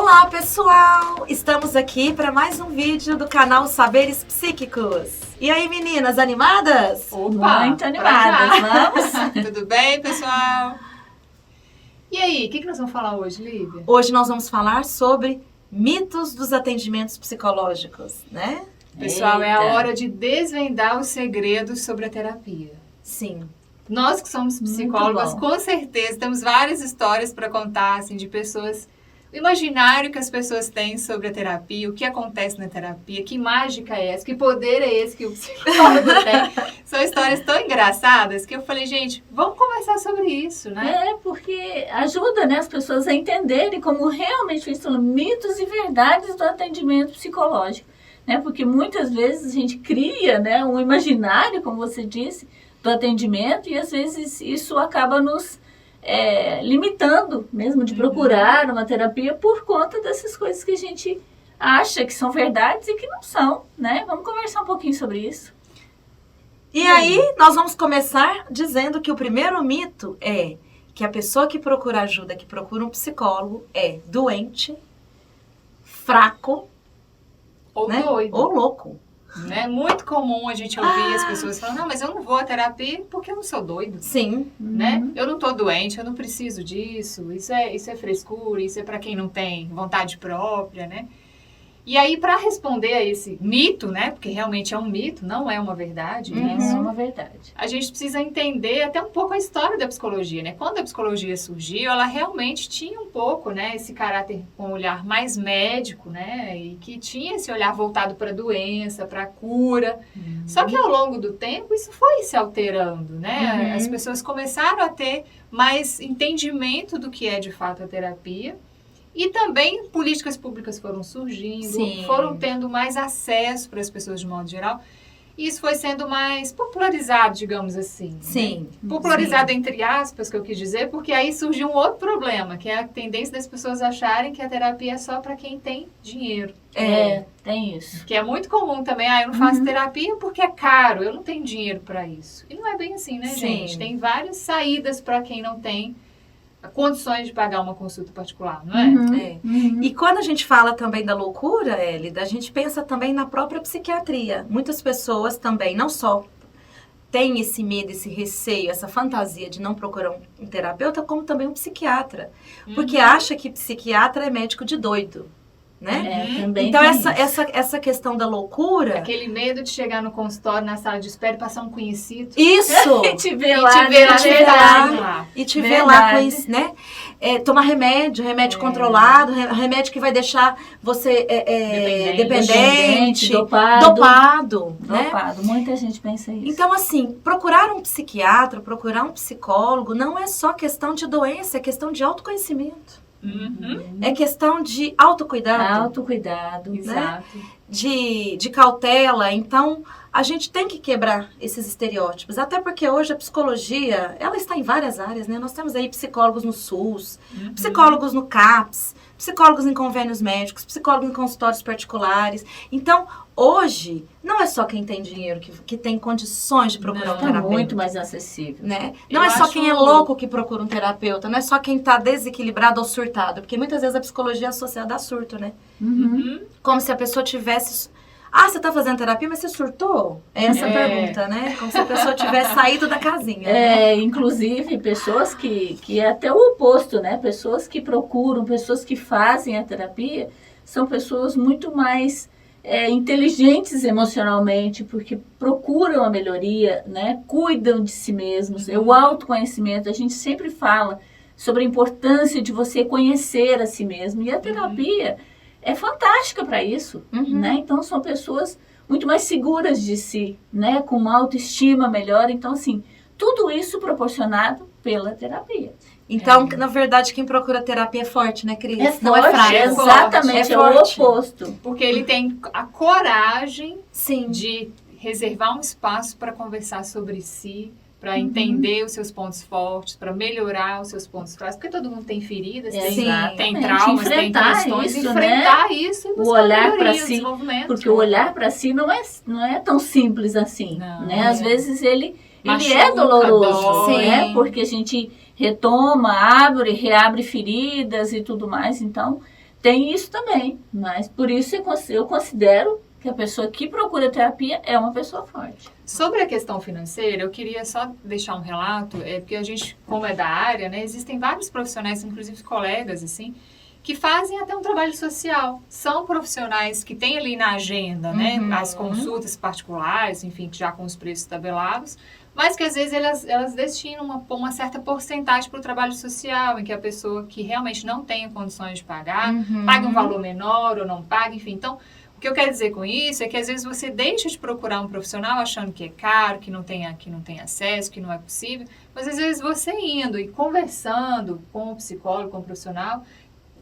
Olá, pessoal! Estamos aqui para mais um vídeo do canal Saberes Psíquicos. E aí, meninas, animadas? Opa, muito animadas, vamos? Tudo bem, pessoal? E aí, o que nós vamos falar hoje, Lívia? Hoje nós vamos falar sobre mitos dos atendimentos psicológicos, né? Pessoal, é a hora de desvendar os segredos sobre a terapia. Sim. Nós que somos psicólogas, com certeza, temos várias histórias para contar, assim, de pessoas... O imaginário que as pessoas têm sobre a terapia, o que acontece na terapia, que mágica é essa, que poder é esse que o psicólogo tem. São histórias tão engraçadas que eu falei, gente, vamos conversar sobre isso, né? Porque ajuda, né, as pessoas a entenderem como realmente são mitos e verdades do atendimento psicológico. Né? Porque muitas vezes a gente cria, né, um imaginário, como você disse, do atendimento e às vezes isso acaba nos... limitando mesmo de procurar uma terapia por conta dessas coisas que a gente acha que são verdades e que não são, né? Vamos conversar um pouquinho sobre isso. E aí, nós vamos começar dizendo que o primeiro mito é que a pessoa que procura ajuda, que procura um psicólogo, é doente, fraco, ou né? doido. Ou louco. É muito comum a gente ouvir as pessoas falando, não, mas eu não vou à terapia porque eu não sou doido. Sim. Né? Eu não tô doente, eu não preciso disso, isso é frescura, isso é para quem não tem vontade própria, né? E aí, para responder a esse mito, né? Porque realmente é um mito, não é uma verdade, né? Não é uma verdade. A gente precisa entender até um pouco a história da psicologia, né? Quando a psicologia surgiu, ela realmente tinha um pouco, né? Esse caráter com um olhar mais médico, né? E que tinha esse olhar voltado para a doença, para a cura. Só que ao longo do tempo, isso foi se alterando, né? As pessoas começaram a ter mais entendimento do que é de fato a terapia. E também políticas públicas foram surgindo, foram tendo mais acesso para as pessoas de modo geral. E isso foi sendo mais popularizado, digamos assim. Sim. Né? Popularizado entre aspas, que eu quis dizer, porque aí surgiu um outro problema, que é a tendência das pessoas acharem que a terapia é só para quem tem dinheiro. Tem isso. Que é muito comum também, eu não faço terapia porque é caro, eu não tenho dinheiro para isso. E não é bem assim, né, gente? Tem várias saídas para quem não tem condições de pagar uma consulta particular, não é? E quando a gente fala também da loucura, Hélida, a gente pensa também na própria psiquiatria. Muitas pessoas também, não só têm esse medo, esse receio, essa fantasia de não procurar um terapeuta, como também um psiquiatra. Porque acha que psiquiatra é médico de doido. Né? Então essa questão da loucura, aquele medo de chegar no consultório, na sala de espera e passar um conhecido e te ver lá com isso, né? Tomar remédio controlado, remédio que vai deixar você dependente, dopado, né? Muita gente pensa isso. Então, assim, procurar um psiquiatra, procurar um psicólogo não é só questão de doença, é questão de autoconhecimento. É questão de autocuidado. Autocuidado, né? Exato. De cautela. Então, a gente tem que quebrar esses estereótipos. Até porque hoje a psicologia, ela está em várias áreas, né? Nós temos aí psicólogos no SUS, psicólogos no CAPS, psicólogos em convênios médicos, psicólogos em consultórios particulares. Então, hoje, não é só quem tem dinheiro que tem condições de procurar um terapeuta. É muito mais acessível. Né? Não é só quem é louco que procura um terapeuta, não é só quem está desequilibrado ou surtado. Porque muitas vezes a psicologia é associada a surto, né? Como se a pessoa tivesse... você está fazendo terapia, mas você surtou? É essa a pergunta, né? Como se a pessoa tivesse saído da casinha. Né? Inclusive, pessoas que é até o oposto, né? Pessoas que procuram, pessoas que fazem a terapia, são pessoas muito mais inteligentes emocionalmente, porque procuram a melhoria, né? Cuidam de si mesmos. O autoconhecimento, a gente sempre fala sobre a importância de você conhecer a si mesmo. E a terapia... é fantástica para isso, né? Então, são pessoas muito mais seguras de si, né? Com uma autoestima melhor. Então, assim, tudo isso proporcionado pela terapia. Então, na verdade, quem procura terapia é forte, né, Cris? É forte, não é fraco. Exatamente, é o oposto. Porque ele tem a coragem Sim. de reservar um espaço para conversar sobre si, para entender os seus pontos fortes, para melhorar os seus pontos fracos, porque todo mundo tem feridas, tem traumas, tem questões, enfrentar isso e buscar o olhar para si, desenvolvimento. Porque o olhar para si não é tão simples assim, né? Às vezes ele é doloroso, né? Porque a gente retoma, abre, reabre feridas e tudo mais, então tem isso também, mas por isso eu considero que a pessoa que procura terapia é uma pessoa forte. Sobre a questão financeira, eu queria só deixar um relato, porque a gente, como é da área, né, existem vários profissionais, inclusive colegas, assim, que fazem até um trabalho social. São profissionais que têm ali na agenda, né, as consultas particulares, enfim, já com os preços tabelados, mas que às vezes elas destinam uma certa porcentagem para o trabalho social, em que a pessoa que realmente não tem condições de pagar, paga um valor menor ou não paga, enfim. Então, o que eu quero dizer com isso é que às vezes você deixa de procurar um profissional achando que é caro, que não tem acesso, que não é possível, mas às vezes você indo e conversando com o psicólogo, com o profissional,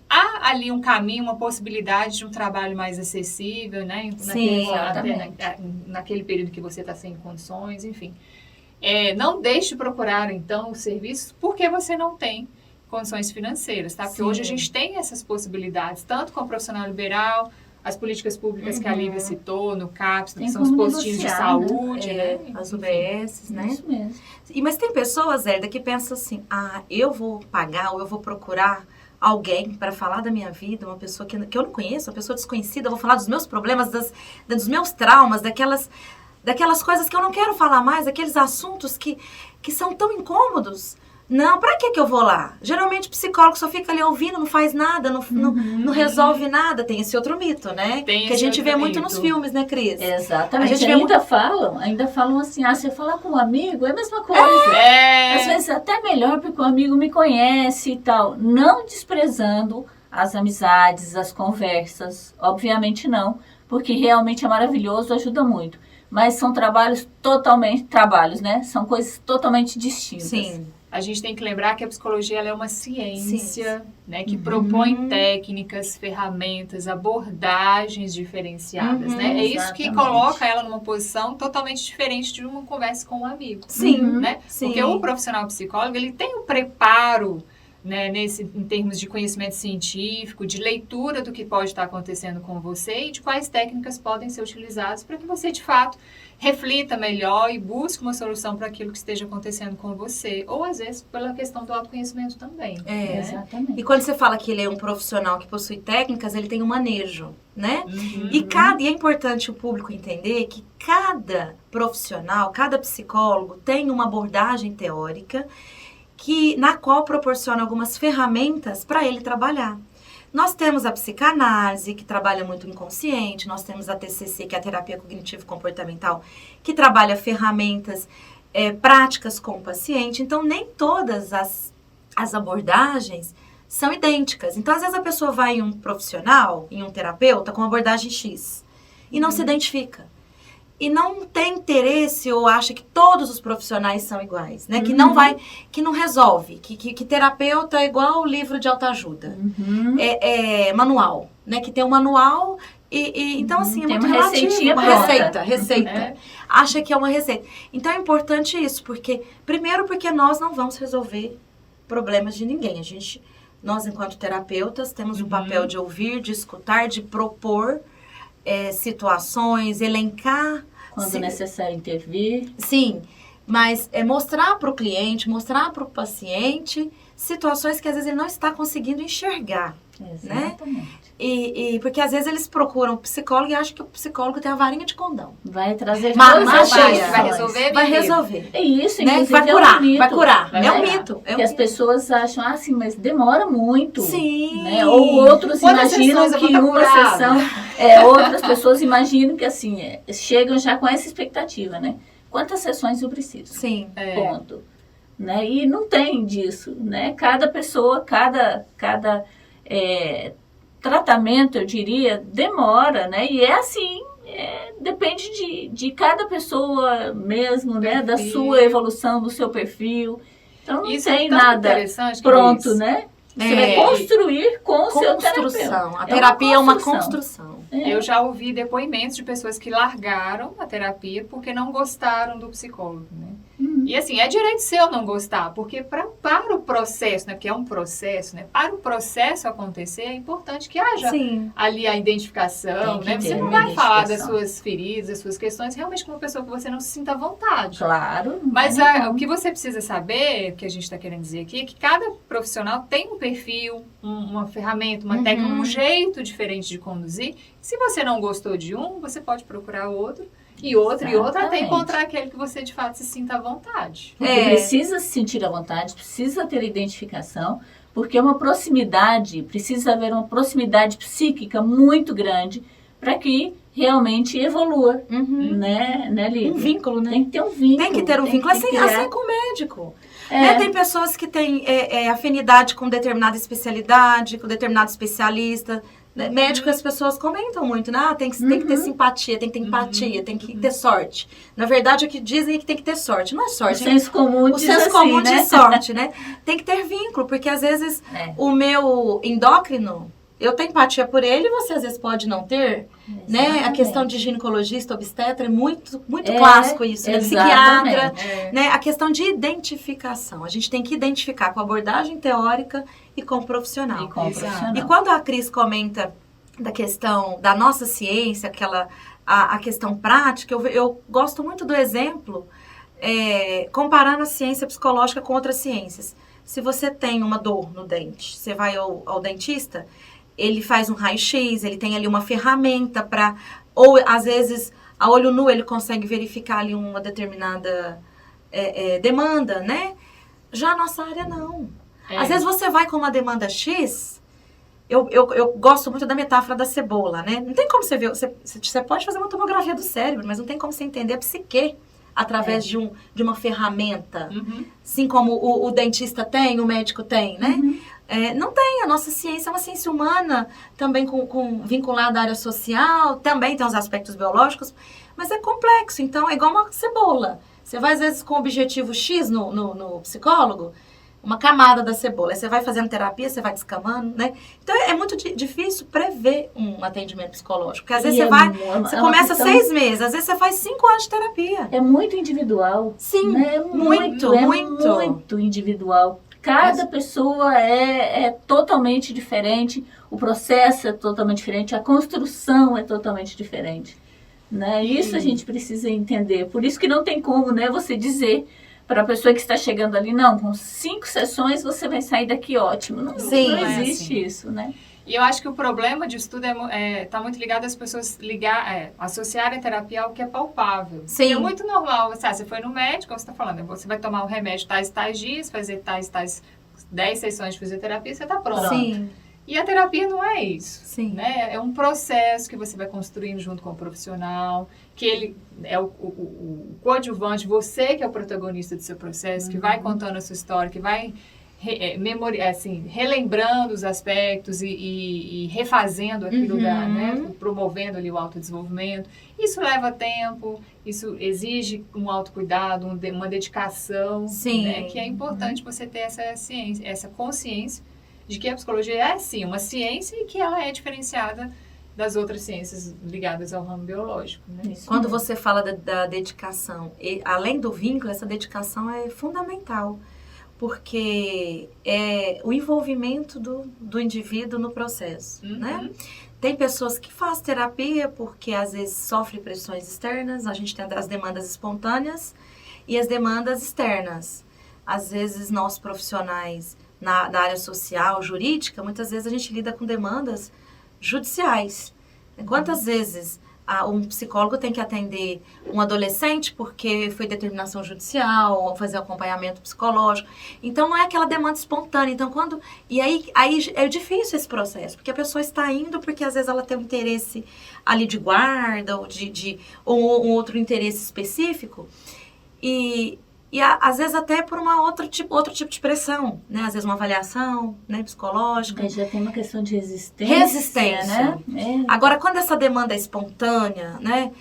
há ali um caminho, uma possibilidade de um trabalho mais acessível, né? Sim, naquele período que você está sem condições, enfim. Não deixe de procurar, então, os serviços porque você não tem condições financeiras, tá? Porque hoje a gente tem essas possibilidades, tanto com o profissional liberal, as políticas públicas que a Lívia citou, no CAPS, que são os postinhos de saúde, né? As UBSs, né? Isso mesmo. Mas tem pessoas, Zérida, que pensam assim, eu vou pagar ou eu vou procurar alguém para falar da minha vida, uma pessoa que eu não conheço, uma pessoa desconhecida, eu vou falar dos meus problemas, dos meus traumas, daquelas coisas que eu não quero falar mais, aqueles assuntos que são tão incômodos. Não, pra que eu vou lá? Geralmente o psicólogo só fica ali ouvindo, não faz nada, não resolve nada. Tem esse outro mito, né? Que a gente vê muito nos filmes, né, Cris? Exatamente. A gente ainda falam assim, você falar com um amigo é a mesma coisa. Às vezes até melhor porque o amigo me conhece e tal. Não desprezando as amizades, as conversas, obviamente não, porque realmente é maravilhoso, ajuda muito. Mas são trabalhos, né? São coisas totalmente distintas. Sim. A gente tem que lembrar que a psicologia ela é uma ciência, né, que propõe técnicas, ferramentas, abordagens diferenciadas, né? É isso que coloca ela numa posição totalmente diferente de uma conversa com um amigo. Sim, né? sim. Porque o profissional psicólogo, ele tem um preparo, né, em termos de conhecimento científico, de leitura do que pode estar acontecendo com você e de quais técnicas podem ser utilizadas para que você, de fato, reflita melhor e busque uma solução para aquilo que esteja acontecendo com você. Ou, às vezes, pela questão do autoconhecimento também. Né? Exatamente. E quando você fala que ele é um profissional que possui técnicas, ele tem um manejo, né? E é importante o público entender que cada profissional, cada psicólogo tem uma abordagem teórica na qual proporciona algumas ferramentas para ele trabalhar. Nós temos a psicanálise, que trabalha muito o inconsciente, nós temos a TCC, que é a terapia cognitivo-comportamental, que trabalha ferramentas práticas com o paciente. Então, nem todas as abordagens são idênticas. Então, às vezes a pessoa vai em um profissional, em um terapeuta, com abordagem X, e não se identifica. E não tem interesse ou acha que todos os profissionais são iguais, né? Que não resolve, que terapeuta é igual o livro de autoajuda. É manual, né? Que tem um manual então assim, é tem muito uma relativo. receitinha Uma pronta. receita. Acha que é uma receita. Então é importante isso, primeiro porque nós não vamos resolver problemas de ninguém. Nós enquanto terapeutas temos o papel de ouvir, de escutar, de propor situações, elencar. Quando necessário intervir. Sim, mas mostrar para o cliente, mostrar para o paciente situações que às vezes ele não está conseguindo enxergar. Exatamente. Né? E porque às vezes eles procuram o psicólogo e acham que o psicólogo tem a varinha de condão. Vai trazer vai resolver. Vai resolver. É isso, né? inclusive, Vai curar. É um mito. Porque as pessoas acham, sim, mas demora muito. Sim. Né? Ou outros imaginam que uma sessão... outras pessoas imaginam que, assim, chegam já com essa expectativa, né? Quantas sessões eu preciso? Sim. Ponto. Né? E não tem disso, né? Cada pessoa, cada tratamento, eu diria, demora, né? E assim, depende de cada pessoa mesmo, né? Da sua evolução, do seu perfil. Então não Isso tem tão nada pronto, né? Você vai construir com o seu terapeuta. A terapia é uma construção. Eu já ouvi depoimentos de pessoas que largaram a terapia porque não gostaram do psicólogo, né? E assim, é direito seu não gostar, porque para o processo, né? Porque é um processo, né? Para o processo acontecer, é importante que haja Sim. ali a identificação, Tem né? que Você ter não uma vai falar das identificação. suas feridas, das suas questões, realmente com uma pessoa que você não se sinta à vontade. Claro. Mas não tem o como. que você precisa saber, o que a gente está querendo dizer aqui, é que cada profissional tem um perfil, uma ferramenta, uma técnica, um jeito diferente de conduzir. Se você não gostou de um, você pode procurar outro, e outro, e outro, até Exatamente. encontrar aquele que você de fato se sinta à vontade. Porque precisa se sentir à vontade, precisa ter identificação, porque é uma proximidade, precisa haver uma proximidade psíquica muito grande para que realmente evolua, né, Lívia? Um vínculo, né? Tem que ter um vínculo. Tem que ter um vínculo, assim, criar. assim com o médico. É. Né? Tem pessoas que têm afinidade com determinada especialidade, com determinado especialista. Né? Médico, as pessoas comentam muito, né? Tem que ter simpatia, tem que ter empatia, tem que ter sorte. Na verdade, o que dizem é que tem que ter sorte. Não é O sorte, senso comum o diz senso assim, comum né? de sorte, né? Tem que ter vínculo, porque às vezes o meu endócrino, eu tenho empatia por ele e você às vezes pode não ter, né? A Exatamente. questão de ginecologista, obstetra é muito clássico isso, né? Psiquiatra, né? A questão de identificação. A gente tem que identificar com a abordagem teórica e com o profissional. E com o profissional. E quando a Cris comenta da questão da nossa ciência, a questão prática, eu gosto muito do exemplo comparando a ciência psicológica com outras ciências. Se você tem uma dor no dente, você vai ao dentista, ele faz um raio-x, ele tem ali uma ferramenta para, ou às vezes, a olho nu ele consegue verificar ali uma determinada demanda, né? Já a nossa área não. Às vezes você vai com uma demanda X, eu gosto muito da metáfora da cebola, né? Não tem como você ver, você pode fazer uma tomografia do cérebro, mas não tem como você entender a psique através de uma ferramenta, assim como o dentista tem, o médico tem, né? Não tem, a nossa ciência é uma ciência humana, também vinculada à área social, também tem os aspectos biológicos, mas é complexo, então é igual uma cebola. Você vai às vezes com o objetivo X no psicólogo, uma camada da cebola. Aí você vai fazendo terapia, você vai descamando, né? Então é muito difícil prever um atendimento psicológico. Porque às vezes você começa 6 meses, às vezes você faz 5 anos de terapia. É muito individual. Sim, né? muito individual. Cada pessoa é totalmente diferente, o processo é totalmente diferente, a construção é totalmente diferente. Né? Isso a gente precisa entender. Por isso que não tem como, né, você dizer para a pessoa que está chegando ali, não, com 5 sessões você vai sair daqui ótimo. Não existe isso, né? E eu acho que o problema de estudo está muito ligado às pessoas associarem a terapia ao que é palpável. Sim. É muito normal, você foi no médico, você está falando, você vai tomar o remédio tais dias, fazer tais 10 sessões de fisioterapia, você está pronto. Sim. E a terapia não é isso. Sim. Né? É um processo que você vai construindo junto com o profissional, que ele é o coadjuvante, você que é o protagonista do seu processo, que vai contando a sua história, que vai relembrando os aspectos e refazendo aquilo, né? Promovendo ali o autodesenvolvimento. Isso leva tempo, isso exige um autocuidado, uma dedicação, né? Que é importante você ter essa ciência, essa consciência de que a psicologia é, sim, uma ciência e que ela é diferenciada das outras ciências ligadas ao ramo biológico. Né? Quando você fala da dedicação, além do vínculo, essa dedicação é fundamental, porque é o envolvimento do indivíduo no processo, né? Tem pessoas que fazem terapia porque às vezes sofrem pressões externas, a gente tem as demandas espontâneas e as demandas externas. Às vezes nós profissionais da área social, jurídica, muitas vezes a gente lida com demandas judiciais. Quantas vezes um psicólogo tem que atender um adolescente porque foi determinação judicial, ou fazer acompanhamento psicológico. Então, não é aquela demanda espontânea. Então, E aí é difícil esse processo, porque a pessoa está indo porque às vezes ela tem um interesse ali de guarda, ou um outro interesse específico. E às vezes até por outro tipo de pressão, né? Às vezes uma avaliação, né, psicológica. Aí já tem uma questão de resistência. Né? Agora, quando essa demanda é espontânea, né?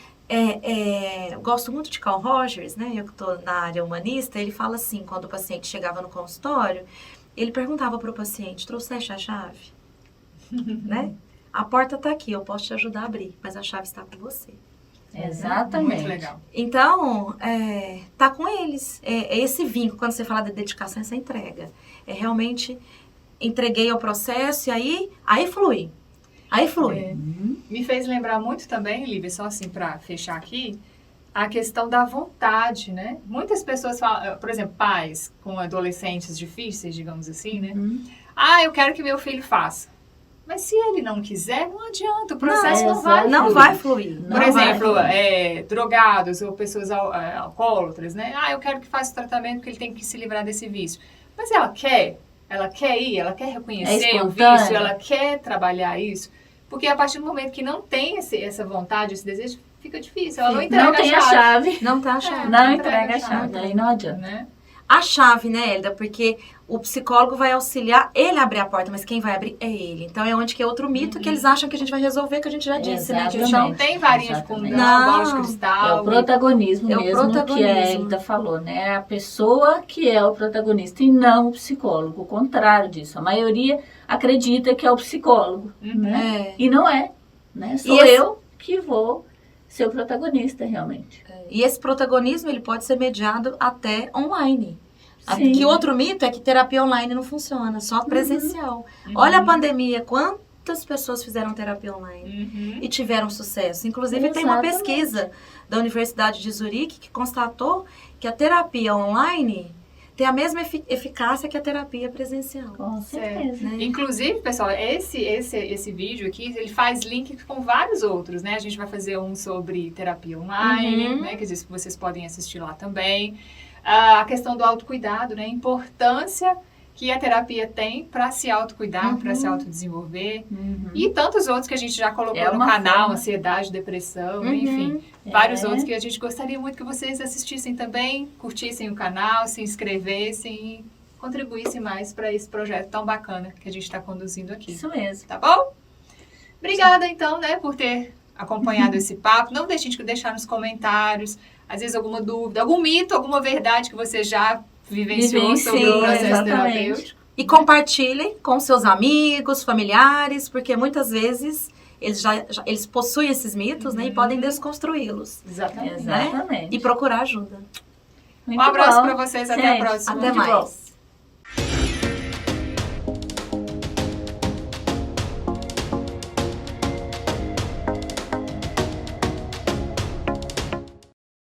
Eu gosto muito de Carl Rogers, né? Eu que estou na área humanista, ele fala assim, quando o paciente chegava no consultório, ele perguntava para o paciente, trouxeste a chave? Né? A porta está aqui, eu posso te ajudar a abrir, mas a chave está com você. Exatamente. Muito legal. Então, tá com eles. É esse vínculo, quando você fala de dedicação, essa entrega. É realmente, entreguei ao processo e aí flui. Aí flui. Me fez lembrar muito também, Lívia, só assim para fechar aqui, a questão da vontade, né? Muitas pessoas falam, por exemplo, pais com adolescentes difíceis, digamos assim, né? Eu quero que meu filho faça. Mas se ele não quiser, não adianta, o processo não vai fluir. Não vai fluir. Por exemplo, drogados ou pessoas alcoólatras, né? Eu quero que faça o tratamento porque ele tem que se livrar desse vício. Mas ela quer ir, ela quer reconhecer o vício, ela quer trabalhar isso. Porque a partir do momento que não tem essa vontade, esse desejo, fica difícil. Ela não entrega a chave. Não tá a chave. Não entrega a chave. Aí não adianta. Né? A chave, né, Hélida? Porque o psicólogo vai auxiliar ele a abrir a porta, mas quem vai abrir é ele. Então é onde que é outro mito que eles acham que a gente vai resolver, que a gente já disse, né? Exatamente. Não tem varinha de condão, bola de cristal. É o protagonismo É o mesmo protagonismo. que a Hélida falou, né? É a pessoa que é o protagonista e não o psicólogo. O contrário disso. A maioria acredita que é o psicólogo, né? E não é, né? Sou eu que vou ser o protagonista, realmente. E esse protagonismo, ele pode ser mediado até online. Sim. Que outro mito é que terapia online não funciona, só presencial. Olha a pandemia, quantas pessoas fizeram terapia online e tiveram sucesso. Inclusive, tem uma pesquisa da Universidade de Zurique que constatou que a terapia online tem a mesma eficácia que a terapia presencial. Com certeza. Né? Inclusive, pessoal, esse vídeo aqui, ele faz link com vários outros, né? A gente vai fazer um sobre terapia online, né? Que vocês podem assistir lá também. A questão do autocuidado, né? A importância que a terapia tem para se autocuidar, para se autodesenvolver. E tantos outros que a gente já colocou no canal, ansiedade, depressão, enfim. Vários outros que a gente gostaria muito que vocês assistissem também, curtissem o canal, se inscrevessem e contribuíssem mais para esse projeto tão bacana que a gente está conduzindo aqui. Isso mesmo. Tá bom? Obrigada, então, né, por ter acompanhado esse papo. Não deixem de deixar nos comentários, às vezes, alguma dúvida, algum mito, alguma verdade que você já vivenciou sobre o processo terapêutico. E compartilhem com seus amigos, familiares, porque muitas vezes eles possuem esses mitos, né? E podem desconstruí-los. Exatamente. Né? E procurar ajuda. Um abraço para vocês, até a próxima. Até mais.